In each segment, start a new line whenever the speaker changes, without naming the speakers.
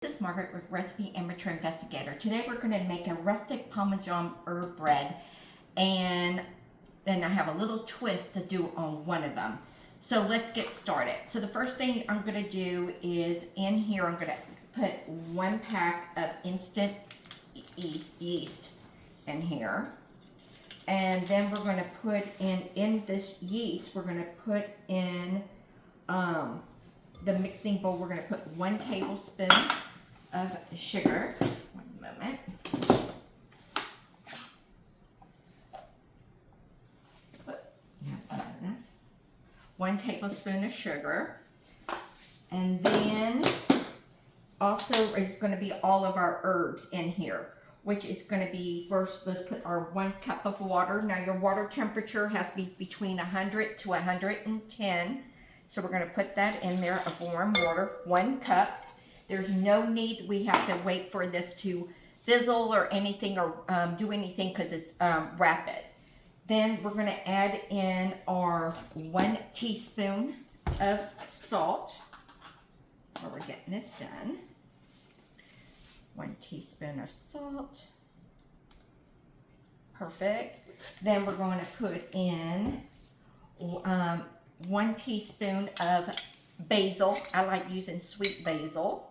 This is Margaret with Recipe Amateur Investigator. Today we're going to make a rustic Parmesan herb bread, and then I have a little twist to do on one of them. So let's get started. So the first thing I'm going to do is in here I'm going to put 1 pack of instant yeast in here. And then we're going to put in this yeast, we're going to put in the mixing bowl, we're going to put 1 tablespoon of sugar. 1 moment. Not enough. 1 tablespoon of sugar. And then also is going to be all of our herbs in here, which is going to be, first let's put our 1 cup of water. Now your water temperature has to be between 100 to 110. So we're going to put that in there of warm water, 1 cup. There's no need we have to wait for this to fizzle or anything or do anything because it's rapid. Then we're going to add in our 1 teaspoon of salt. While we're getting this done. 1 teaspoon of salt. Perfect. Then we're going to put in 1 teaspoon of basil. I like using sweet basil.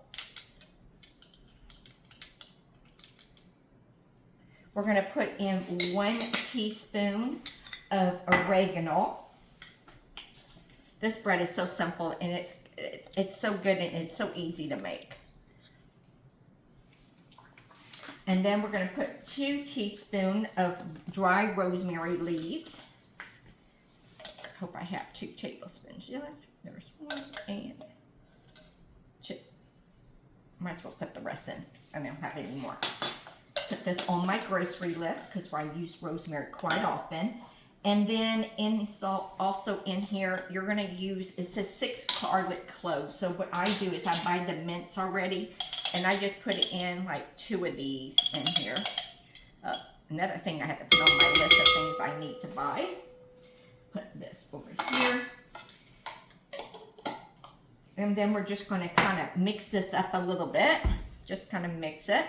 We're going to put in 1 teaspoon of oregano. This bread is so simple and it's so good and it's so easy to make. And then we're going to put 2 teaspoons of dry rosemary leaves. I hope I have 2 tablespoons left. There's 1 and 2. Might as well put the rest in. I don't have any more. Put this on my grocery list because I use rosemary quite often. And then also in here, you're going to use, it says 6 garlic cloves. So what I do is I buy the mince already, and I just put it in like 2 of these in here. Another thing I have to put on my list of things I need to buy. Put this over here. And then we're just going to kind of mix this up a little bit. Just kind of mix it.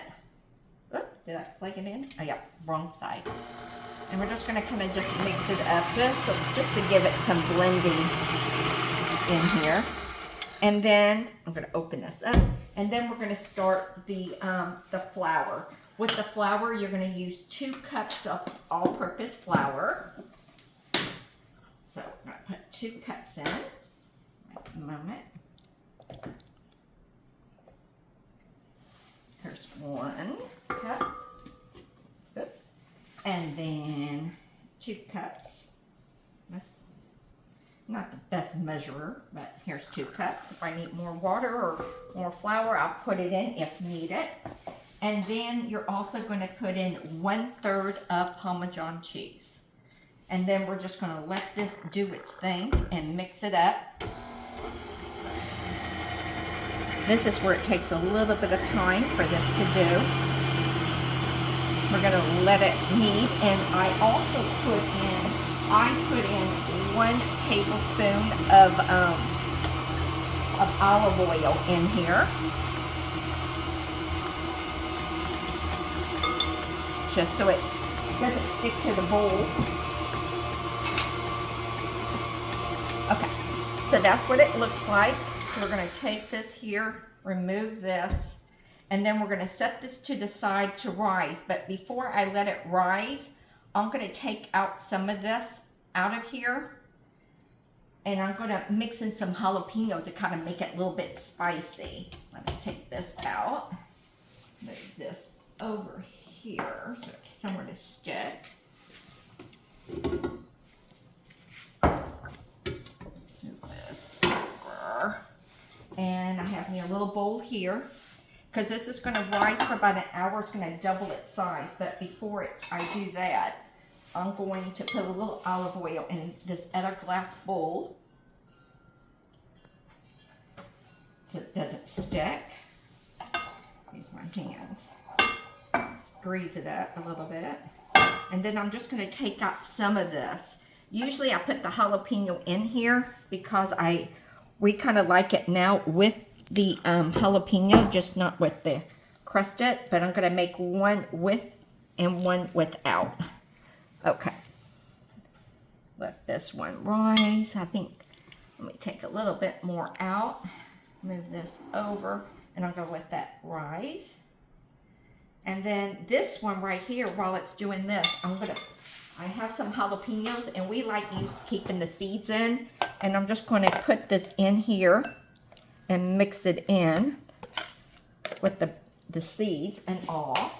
Oops, did I plug it in? Oh yeah, wrong side. And we're just going to kind of just mix it up just to give it some blending in here. And then I'm going to open this up. And then we're going to start the flour. With the flour, you're going to use 2 cups of all-purpose flour. So I'm going to put 2 cups in. Wait a moment. Here's 1 cup. Oops. And then 2 cups. Not the best measurer, but here's 2 cups. If I need more water or more flour, I'll put it in if needed. And then you're also going to put in 1/3 of Parmesan cheese. And then we're just going to let this do its thing and mix it up. This is where it takes a little bit of time for this to do. We're going to let it knead, and I also put in 1 tablespoon of olive oil in here. Just so it doesn't stick to the bowl. Okay, so that's what it looks like. So we're going to take this here, remove this, and then we're going to set this to the side to rise. But before I let it rise, I'm going to take out some of this out of here, and I'm going to mix in some jalapeno to kind of make it a little bit spicy. Let me take this out, move this over here so it's somewhere to stick. Move this over. And I have me a little bowl here because this is going to rise for about an hour. It's going to double its size. But before I do that, I'm going to put a little olive oil in this other glass bowl so it doesn't stick. Use my hands. Grease it up a little bit. And then I'm just going to take out some of this. Usually I put the jalapeno in here because we kind of like it now with the jalapeno, just not with the crusted, but I'm going to make one with and one without. Okay. Let this one rise. I think, let me take a little bit more out. Move this over, and I'll go let that rise. And then this one right here, while it's doing this, I have some jalapenos, and we like keeping the seeds in, and I'm just going to put this in here and mix it in with the seeds and all.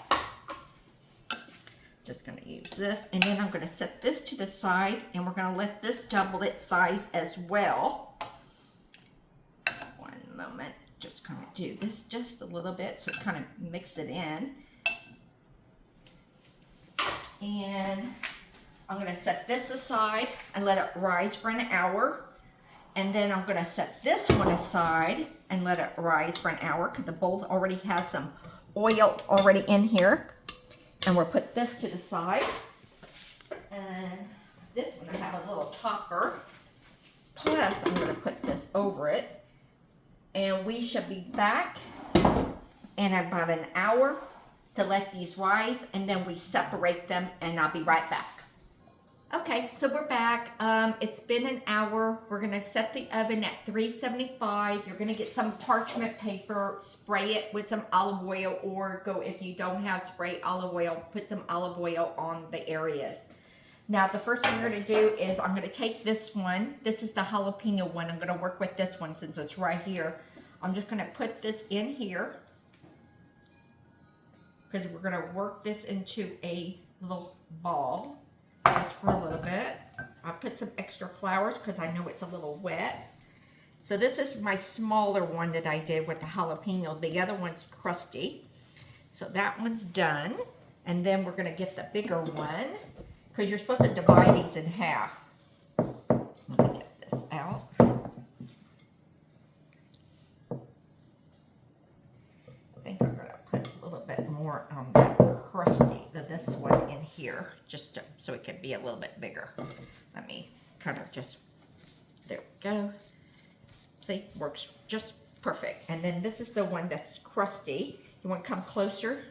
Just going to use this, and then I'm going to set this to the side, and we're going to let this double its size as well. One moment, just going to do this just a little bit so it kind of mix it in. And I'm going to set this aside and let it rise for an hour. And then I'm going to set this one aside and let it rise for an hour because the bowl already has some oil already in here. And we'll put this to the side. And this one I have a little topper. Plus I'm going to put this over it. And we should be back in about an hour to let these rise, and then we separate them, and I'll be right back. Okay, so we're back. It's been an hour. We're gonna set the oven at 375. You're gonna get some parchment paper, spray it with some olive oil, or go, if you don't have spray olive oil, put some olive oil on the areas. Now, the first thing we're gonna do is I'm gonna take this one. This is the jalapeno one. I'm gonna work with this one since it's right here. I'm just gonna put this in here, because we're going to work this into a little ball just for a little bit. I'll put some extra flowers because I know it's a little wet. So this is my smaller one that I did with the jalapeno. The other one's crusty. So that one's done. And then we're going to get the bigger one because you're supposed to divide these in half. Let me get this out. I think I'm going to put a little bit more on the crusty, this one in here, just so it can be a little bit bigger. Let me kind of just, there we go. See, works just perfect. And then this is the one that's crusty. You want to come closer?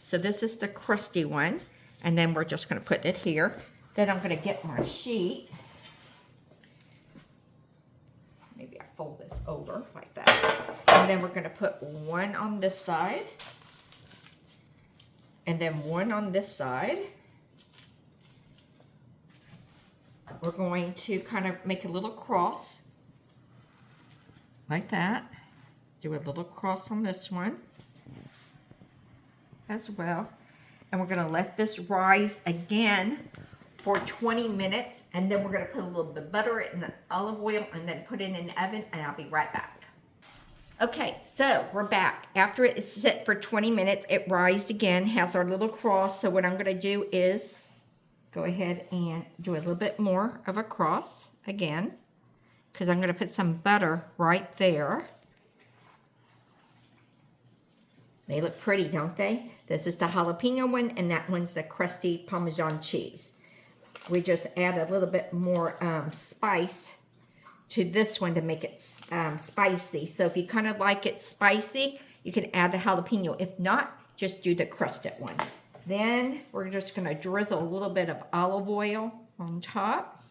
So this is the crusty one, and then we're just going to put it here. Then I'm going to get my sheet. Maybe I fold this over like that. And then we're going to put one on this side. And then one on this side. We're going to kind of make a little cross. Like that. Do a little cross on this one as well. And we're going to let this rise again for 20 minutes. And then we're going to put a little bit of butter in the olive oil and then put it in the oven, and I'll be right back. Okay, so we're back. After it's set for 20 minutes, it rised again, has our little cross. So what I'm going to do is go ahead and do a little bit more of a cross again, because I'm going to put some butter right there. They look pretty, don't they? This is the jalapeno one, and that one's the crusty Parmesan cheese. We just add a little bit more spice to this one to make it spicy. So if you kind of like it spicy, you can add the jalapeno. If not, just do the crusted one. Then we're just going to drizzle a little bit of olive oil on top.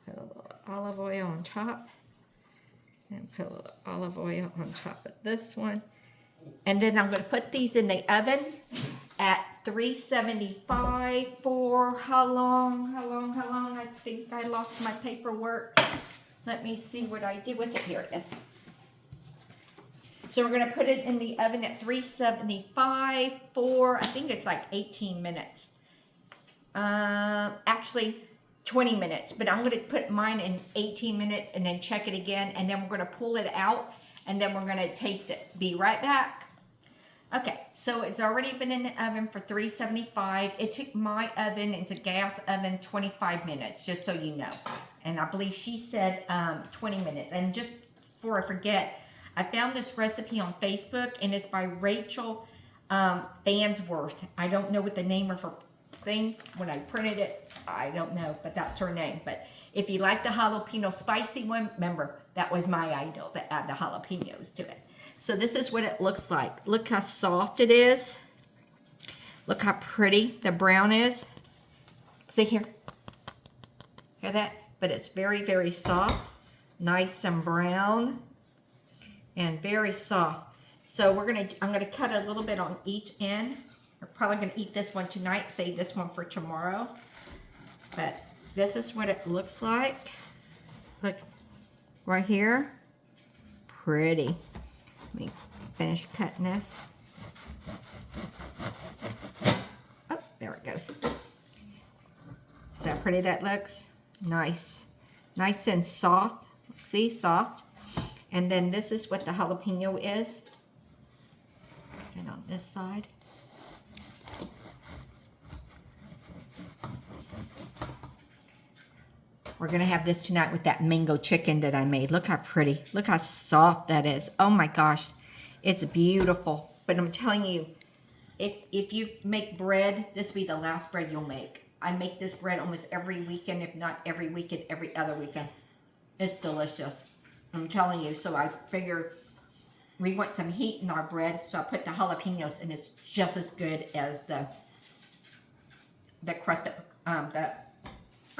Put a little olive oil on top. And put a little olive oil on top of this one. And then I'm going to put these in the oven at 375 for how long? I think I lost my paperwork. Let me see what I did with it. Here it is. So we're going to put it in the oven at 375 for, I think it's like 18 minutes. Actually, 20 minutes. But I'm going to put mine in 18 minutes and then check it again. And then we're going to pull it out. And then we're going to taste it. Be right back. Okay, so it's already been in the oven for 375. It took my oven, it's a gas oven, 25 minutes, just so you know. And I believe she said 20 minutes. And just before I forget, I found this recipe on Facebook, and it's by Rachel Fansworth. I don't know what the name of her thing, when I printed it, I don't know, but that's her name. But if you like the jalapeno spicy one, remember, that was my idea to add the jalapenos to it. So this is what it looks like. Look how soft it is. Look how pretty the brown is. See here? Hear that? But it's very, very soft. Nice and brown. And very soft. So I'm gonna cut a little bit on each end. We're probably gonna eat this one tonight, save this one for tomorrow. But this is what it looks like. Look, right here. Pretty. Let me finish cutting this. Oh, there it goes. See how pretty that looks? Nice. Nice and soft. See, soft. And then this is what the jalapeno is. And on this side. We're going to have this tonight with that mango chicken that I made. Look how pretty. Look how soft that is. Oh my gosh. It's beautiful. But I'm telling you, if you make bread, this will be the last bread you'll make. I make this bread almost every weekend, if not every weekend, every other weekend. It's delicious. I'm telling you. So I figure we want some heat in our bread. So I put the jalapenos, and it's just as good as the crusted, oh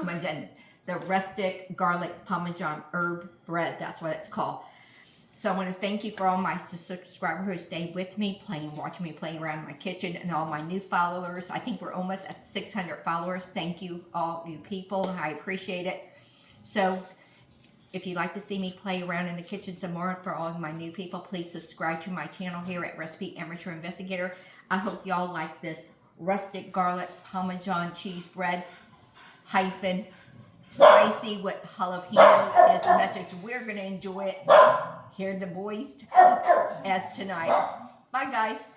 my goodness. The Rustic garlic Parmesan herb bread. That's what it's called. So I want to thank you for all my subscribers who stayed with me, watching me play around in my kitchen, and all my new followers. I think we're almost at 600 followers. Thank you, all you people. I appreciate it. So if you'd like to see me play around in the kitchen some more, for all of my new people, please subscribe to my channel here at Recipe Amateur Investigator. I hope y'all like this Rustic garlic Parmesan cheese bread hyphen spicy with jalapenos as much as we're going to enjoy it here, the boys, as tonight. Bye, guys.